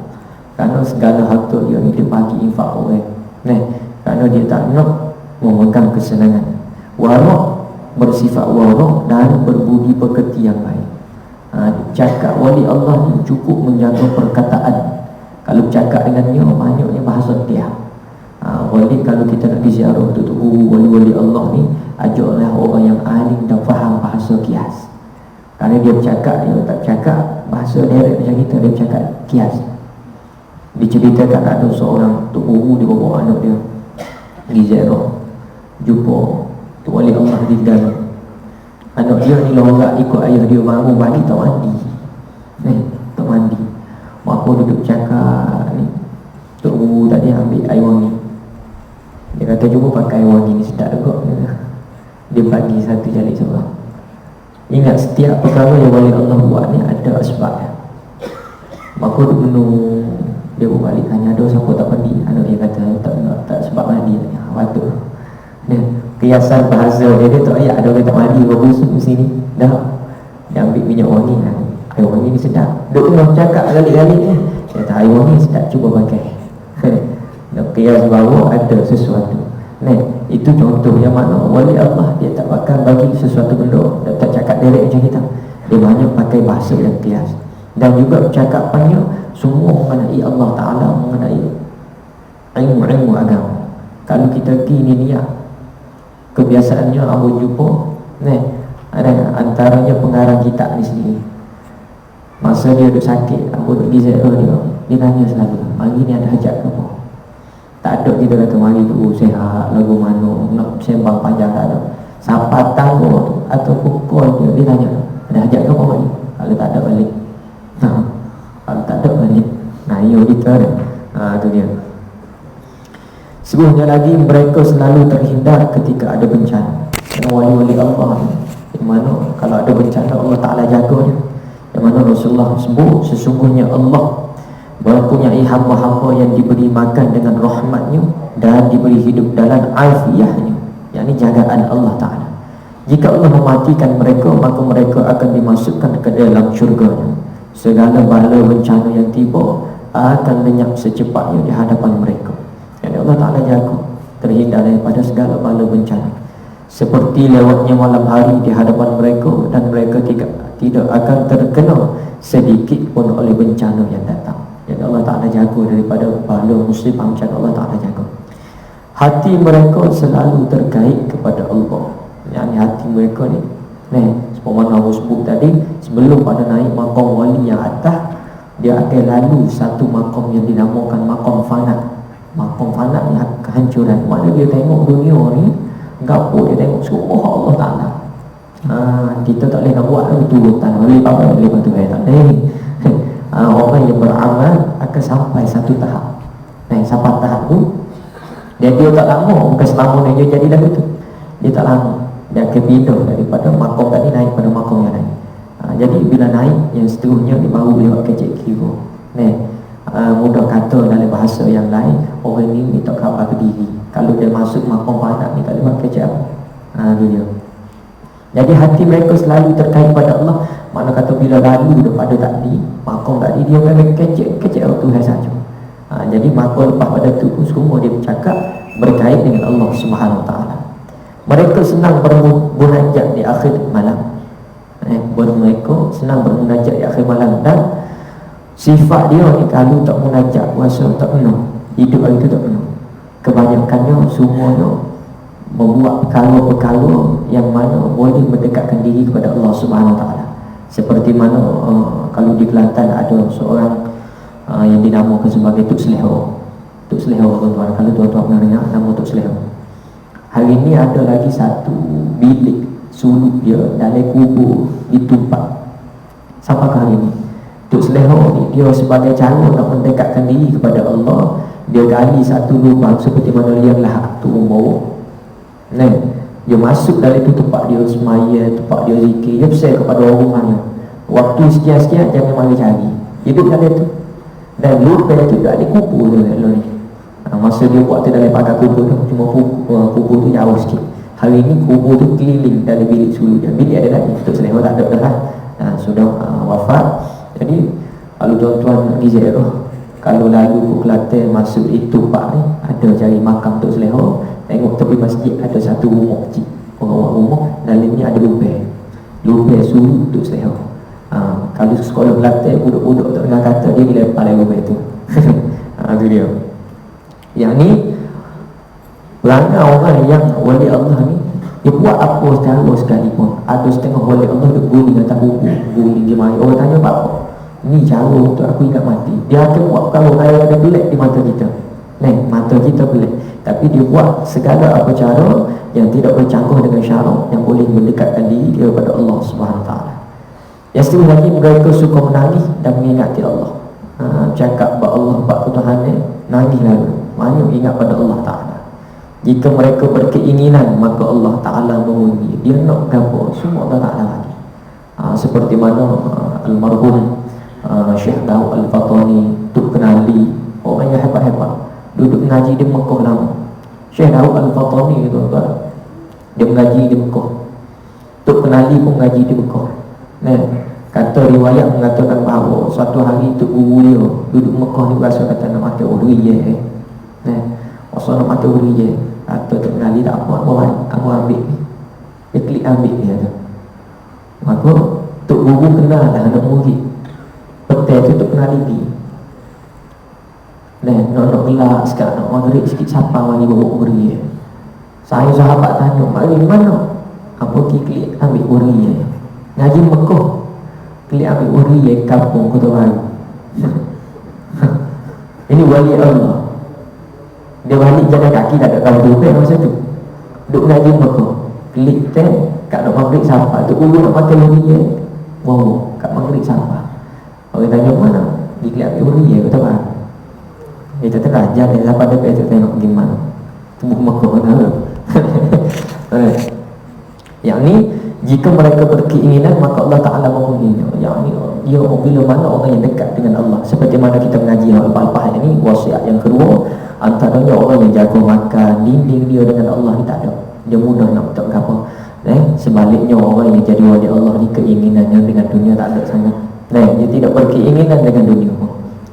Kerana segala harta dia ni dia bagi infak orang. Kerana dia tak nak memegang kesenangan. Warak, bersifat warak dan berbudi pekerti yang baik. Cakap wali Allah ni cukup menjaga perkataan. Kalau cakap dengannya banyaknya bahasa dia. Wali kalau kita nak diziarah tu wali-wali Allah ni, ajaklah orang yang alim dan faham bahasa kias. Kerana dia bercakap, dia tak cakap bahasa direct macam kita, dia bercakap kias. Diceritakan ada seorang tok guru, dia bawa anak dia pergi ziarah, jumpa tu wali Allah di dalam. Anak dia ni lorak ikut ayah dia, bangun pagi tak mandi. Tak mandi. Maka duduk cakap ni, tok guru tadi ambil air wangi. Dia kata cuba pakai air wangi ni, sedap juga. Dia bagi satu jalik seorang. Ingat setiap perkara yang wali Allah buat ni ada sebabnya. Maka duduk menung. Dia berbalik tanya, ada siapa tak mandi? Anak dia kata tak sebab mandi. Patut. Kiasan bahasa dia tak payah ada orang tak mandi bagus sini. Dah. Dia ambil minyak wangi. Air wangi ni sedap. Duk tengah cakap kali-kali ni. Dia kata air wangi sedap, cuba pakai. Nak kias bahawa ada sesuatu. Itu contoh yang mana wali Allah dia tak bakal bagi sesuatu benda, dia tak cakap direct macam kita. Dia banyak pakai bahasa yang kias. Dan juga cakapannya semua mengenai Allah Ta'ala, mengenai ilmu-ilmu agama. Kalau kita kini niat, kebiasaannya aku jumpa ada antaranya pengarang kitab ni sendiri. Masa dia duduk sakit, aku duduk di ziarah dia tanya selalu, hari ni ada hajat ke apa? Tak ada kita kata mari tu sehat, lagu mana, nak sembang panjang, tak ada. Sampai tangguh tu ataupun call dia tanya, ada hajat ke apa hari? Kalau tak ada balik. Kalau tak ada balik. Iyo kita ada. Tu dia. Sebenarnya lagi mereka selalu terhindar ketika ada bencana. Dan wali-wali Allah yang mana kalau ada bencana Allah Ta'ala jaga dia. Yang mana Rasulullah sebut sesungguhnya Allah mempunyai hamba-hamba yang diberi makan dengan rahmatnya dan diberi hidup dalam afiahnya, yakni jagaan Allah Ta'ala. Jika Allah mematikan mereka, maka mereka akan dimasukkan ke dalam syurganya. Segala bala bencana yang tiba akan lenyap secepatnya di hadapan mereka. Jadi Allah Ta'ala jaga, terhindar daripada segala bala bencana. Seperti lewatnya malam hari di hadapan mereka, dan mereka tidak akan terkena sedikit pun oleh bencana yang datang. Jadi Allah Ta'ala jaga daripada bala musibah bencana, Allah Ta'ala jaga. Hati mereka selalu terkait kepada Allah. Yang hati mereka ni sebagaimana aku sebut tadi, sebelum pada naik makam wali yang atas, dia akan lalu satu makam yang dinamakan makam fana. Makom fana ni kehancuran. Mana dia tengok dunia ni, gapo dia tengok semua Allah Ta'ala. Kita tak boleh nak buat lagi turutan. Boleh apa? Boleh bantu tak boleh. Orang yang beramal akan sampai satu tahap. Sampai tahap tu dia tak lama, bukan selama dia jadi lagu tu. Dia tak lama, dia akan pindah daripada makom tadi naik pada makom yang lain. Jadi bila naik yang seterusnya dia baru lewat kecek kira. Mudah kata dalam bahasa yang lain, orang ni tak khabar ke diri. Kalau dia masuk makom panak ni tak lewat kecek apa. Tu dia. Jadi hati mereka selalu terkait pada Allah. Mana kata bila lalu daripada tadi makom tadi, dia memang kecek Tuhan saja. Jadi maka lepas pada tu semua dia bercakap berkait dengan Allah Subhanahu Wa Taala. Mereka senang bermunajat di akhir malam. Mereka senang bermunajat di akhir malam. Dan sifat dia ni kalau tak munajat, puasa tak penuh, hidup hari tu tak penuh. Kebanyakannya semuanya membuat perkara-perkara yang mana boleh mendekatkan diri kepada Allah Subhanahu Wa Taala. Seperti mana kalau di Kelantan ada seorang yang dinamakan sebagai Tuk Selehor. Tuk Selehor tuan-tuan, kalau tuan-tuan pernah dengar nama Tuk Selehor. Hari ini ada lagi satu bilik suluk dia dalam kubur ditumpak. Sampai hari ini Tuk Selehor ni, dia sebagai cara nak mendekatkan diri kepada Allah, dia gali satu lubang seperti mana liang lahat tu bawah. Dia masuk dalam itu, tempat dia semaya, tempat dia zikir, dia pesan kepada orang rumahnya, waktu sekian-sekian jangan mari cari, hidup dalam itu. Dan lupa itu tak ada kubur tu ni. Masa dia buat tu dalam pagar kubur tu, cuma kubur tu jauh sikit. Hari ni kubur tu keliling dalam bilik suluk dia. Bilik ada lagi, Tok Selehor tak ada dah. Sudah wafat. Jadi kalau tuan-tuan pergi ziarah, kalau lalu ke Kelantan masuk itu pak ni, ada cari makam Tok Selehor, tengok tepi masjid ada satu rumah kecil. Orang rumah dalam ni ada lubang suluk Tok Selehor. Kalau sekolah Kelantan, budak-budak tak dengar kata, dia dilempar lagi lubang tu. Tu dia. Yang ni pelanggar orang yang wali Allah ni, dia buat apa secara sekalipun. Ada setengah wali Allah dia guling atas kubur, guling dia mari. Orang tanya apa? Ni cara untuk aku ingat mati. Dia akan buat kalau raya ada belak di mata kita. Mata kita belak, tapi dia buat segala apa cara yang tidak bercanggah dengan syarak yang boleh mendekatkan diri dia kepada Allah Subhanahu Wa Taala. Yang seterusnya lagi, mereka suka menangis dan mengingati Allah. Cakap bahawa Allah, bahawa Tuhan ni, nangis lalu. Banyak ingat pada Allah Ta'ala. Jika mereka berkeinginan, maka Allah Ta'ala mengundi. Dia nak gambar, semua Allah Ta'ala lagi. Seperti mana almarhum Syekh Daud Al-Fatani, Tuk Kenali, orang yang hebat-hebat, duduk mengaji di Mekah lama. Syekh Daud Al-Fatani itu, dia mengaji di Mekah. Tuk Kenali pun mengaji di Mekah. Kata riwayat mengatakan bahawa suatu hari Tok Guru dia duduk Mekah ni, berasa kata nak mati uriye. Masa nak mati uriye, kata Tok Kenali tak apa, aku ambil ni. Dia klik ambil dia tu. Maka Tok Guru kenal dah anak murid. Petai tu Tok Kenali pergi. Nak gelak sekarang, nak maghrib sikit, siapa mari bawa uriye. Saya sahabat tanya, mari mana? Apa klik ambil uriye. Ngaji Mekah, klik ambil uriye kampung Kota Baru. Ini wali Allah. Dia balik jalan kaki tak ada kampung masa tu. Duk ngaji Mekah, klik teh kat nak maghrib siapa? Tu guru nak makan uriye. Wow, kat maghrib siapa? Orang tanya mana? Dia klik ambil uriye Kota Baru. Dia kata raja dia dapat dia tu tengok gimana. Tubuh Mekah mana. Yang ni, jika mereka berkeinginan, maka Allah Ta'ala mengudinya. Yang ni, dia bila mana orang yang dekat dengan Allah. Seperti mana kita mengaji lepas-lepas ini, wasiat yang kedua, antaranya orang yang jaga makan, dinding dia dengan Allah ni tak ada. Dia mudah nak tak apa. Sebaliknya orang yang jadi wali Allah ni, keinginannya dengan dunia tak ada sangat. Dia tidak berkeinginan dengan dunia.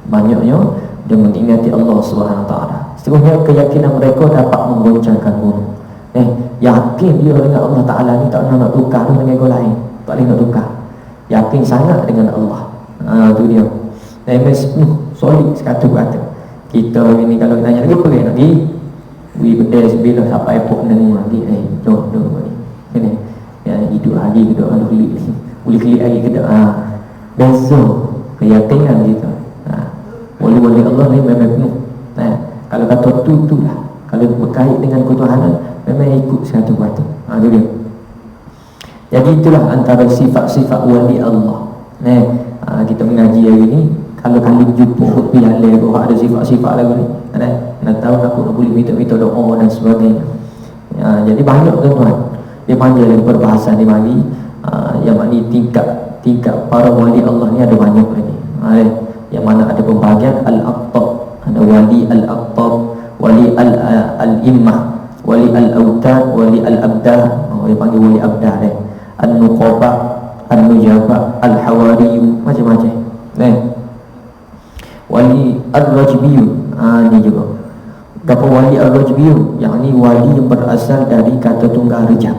Banyaknya dia mengingati Allah Subhanahu Taala. Seterusnya, keyakinan mereka dapat menggoncangkan gunung. Yakin dia dengan Allah Ta'ala ni, tak nak tukar dengan ego lain, tak boleh nak tukar. Yakin sangat dengan Allah. Tu dia. Solid sekatu kata. Kita ni kalau tanya lagi, pergi nak pergi beri benda sebilah sampai pok nemu nanti. Jodoh ni hidup lagi ke tak, boleh klik lagi ke tak. Besok keyakinan kita. Wali-wali Allah ni memang penuh. Kalau Kalau kata tu lah, kalau berkait dengan ketuhanan memang ikut 100%. Itu dia. Jadi itulah antara sifat-sifat wali Allah. Kita mengaji hari ni, kalau jumpa piala tu ada sifat-sifat lagu ni, nak tahu aku nak boleh minta doa dan sebagainya. Jadi banyak tuan-tuan. Dia panggil lagi perbahasan di mari, yang makni tingkat para wali Allah ni ada banyak lagi. Yang mana ada pembahagian al-aqtab, ada wali al-aqtab, wali al-immah, wali al-awtad, wali al-abdah. Dia panggil wali abdah dia. An-nuqaba, an-nujaba, al-hawariyu, macam-macam. Wali al-rajbiyun, ni juga. Berapa wali al-rajbiyun, yakni wali yang berasal dari kata tunggal rejab.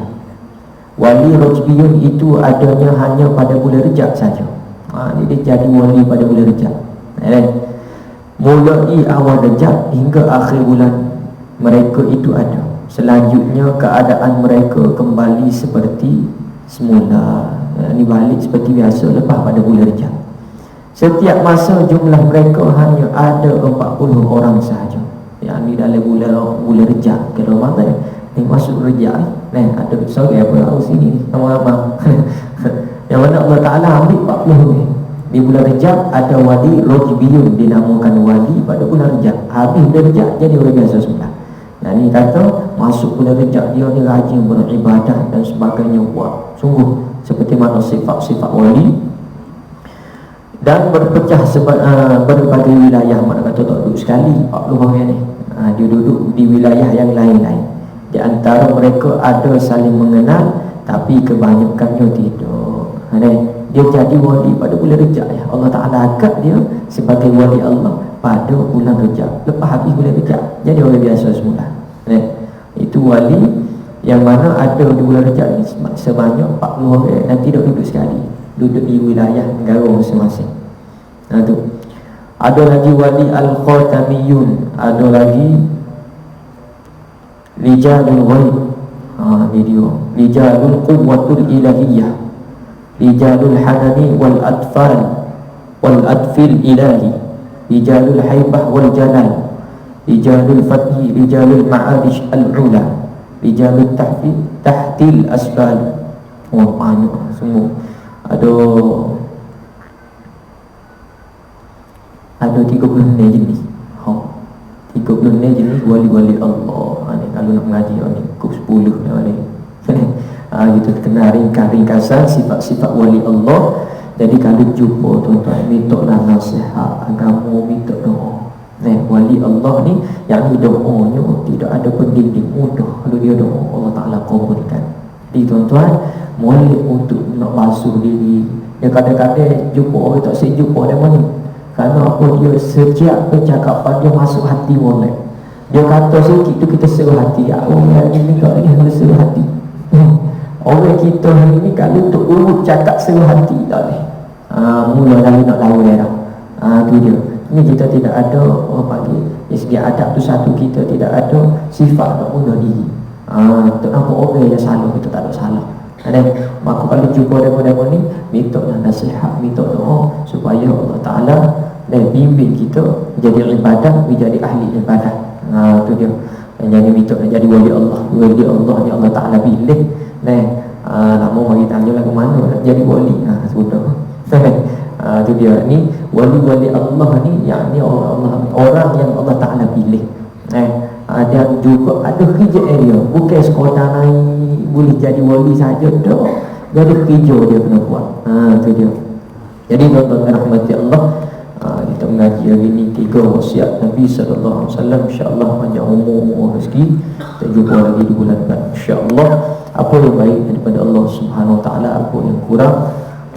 Wali rajbiyun itu adanya hanya pada bulan Rejab saja. Dia jadi wali pada bulan Rejab. Mulai awal Rejab hingga akhir bulan mereka itu ada. Selanjutnya keadaan mereka kembali seperti semula. Ini balik seperti biasa lepas pada bulan Rejab. Setiap masa jumlah mereka hanya ada 40 orang sahaja. Yang ini dalam bulan Rejab. Kalau Ramadan ni masuk Rejab ada sorry apa tahu sini sama-sama. Yang mana Allah Ta'ala ambil 40 ni. Di bulan Rejab ada wali rajbiyun, dinamakan wali pada bulan Rejab. Habis bulan Rejab jadi orang biasa semula. Ni kata masuk bulan Rejab dia ni rajin beribadah dan sebagainya. Wah, sungguh seperti mana sifat-sifat wali. Dan berpecah berbagai wilayah. Mana kata tak duduk sekali 40 orang ni. Dia duduk di wilayah yang lain-lain. Di antara mereka ada saling mengenal, tapi kebanyakannya tidak. Dia jadi wali pada bulan Rejab ya. Allah Ta'ala angkat dia sebagai wali Allah pada bulan Rejab. Lepas habis bulan Rejab jadi orang biasa semula. Itu wali yang mana ada di bulan Rejab ni sebanyak 40 orang dan tidak duduk sekali, duduk di wilayah negara masing-masing. Tu. Ada lagi wali al-khatamiyun, ada lagi rijalul ghaib. Video rijalul quwwatul ilahiyah, rijalul hanani wal atfal wal atfil ilahi, rijalul haibah wal jalal, rijalul fathi, rijalul ma'arish al-ula, rijalul tahtil asbal. Banyak semua. Ada 36 jenis. 36 jenis wali-wali Allah. Ni kalau nak mengaji ni kok 10 ni. Kita kenal ringkasan sifat-sifat wali Allah. Jadi kalau jumpa tuan-tuan, mintalah nasihat agama, minta doa. Wali Allah ni yang doanya tidak ada pendinding, mudah. Kalau dia doa Allah Ta'ala kabulkan. Jadi tuan-tuan, boleh untuk nak basuh diri. Dia kadang-kadang jumpa orang tak sejumpa dia mana. Kerana apa, dia sejak percakapan dia masuk hati boleh. Dia kata sikit tu kita seru hati. Orang ini kat ni harus seru hati. Orang kita hari ni kalau untuk urut cakap seru hati tak boleh. Mula lalu nak lawan dah. Tu dia. Ini kita tidak ada orang panggil dari segi adab tu satu, kita tidak ada sifat nak bunuh diri. Tak nampak orang yang salah, kita tak ada salah. Maka kalau jumpa demo-demo ni, minta nasihat, minta doa supaya Allah Ta'ala bimbing kita menjadi ibadah, menjadi ahli ibadah. Itu dia. Jadi minta jadi wali Allah. Wali Allah ni Allah Ta'ala pilih. Lama mari tanya lah ke mana nak jadi wali. Sudah. Itu dia. Ni wali-wali Allah ni, yakni orang yang Allah Ta'ala pilih. Dan juga ada kerja dia, bukan sekadar naik boleh jadi wali saja, tak. Dia ada kerja dia kena buat. Itu dia. Jadi tuan-tuan rahmati Allah, kita mengaji hari ini 3 wasiat Nabi SAW. InsyaAllah panjang umur rezeki. Kita jumpa lagi di bulan depan InsyaAllah. Apa yang baik daripada Allah Subhanahu Wa Taala, apa yang kurang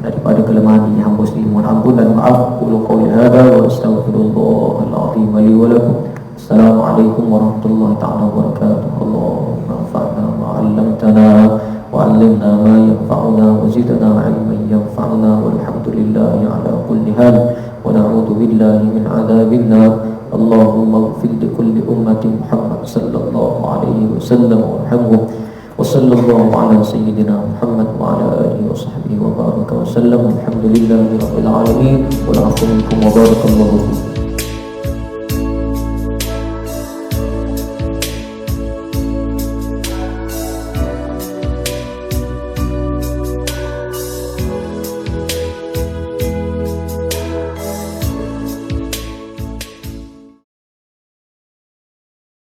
daripada kelemahan ini hamba sendiri mohon ampun dan maaf. Qulu qawli hadza wa astaghfirullahal azim li wa lakum. Assalamualaikum warahmatullahi ta'ala wabarakatuh. Allahumma anfa'na ma 'allamtana wa 'allimna ma yanfa'una wa zidna 'ilman yanfa'una walhamdulillahi 'ala kulli hal wa na'udzu billahi min 'adzabin nar. Allahumma ighfir li kulli ummati Muhammad sallallahu alaihi wasallam warhamhum wa sallallahu ala sayyidina Muhammad wa ala alihi wa sahbihi wa baraka wa sallam. Alhamdulillahi rabbil alamin wa la ilaha illa huwa wa barakallahu fiik.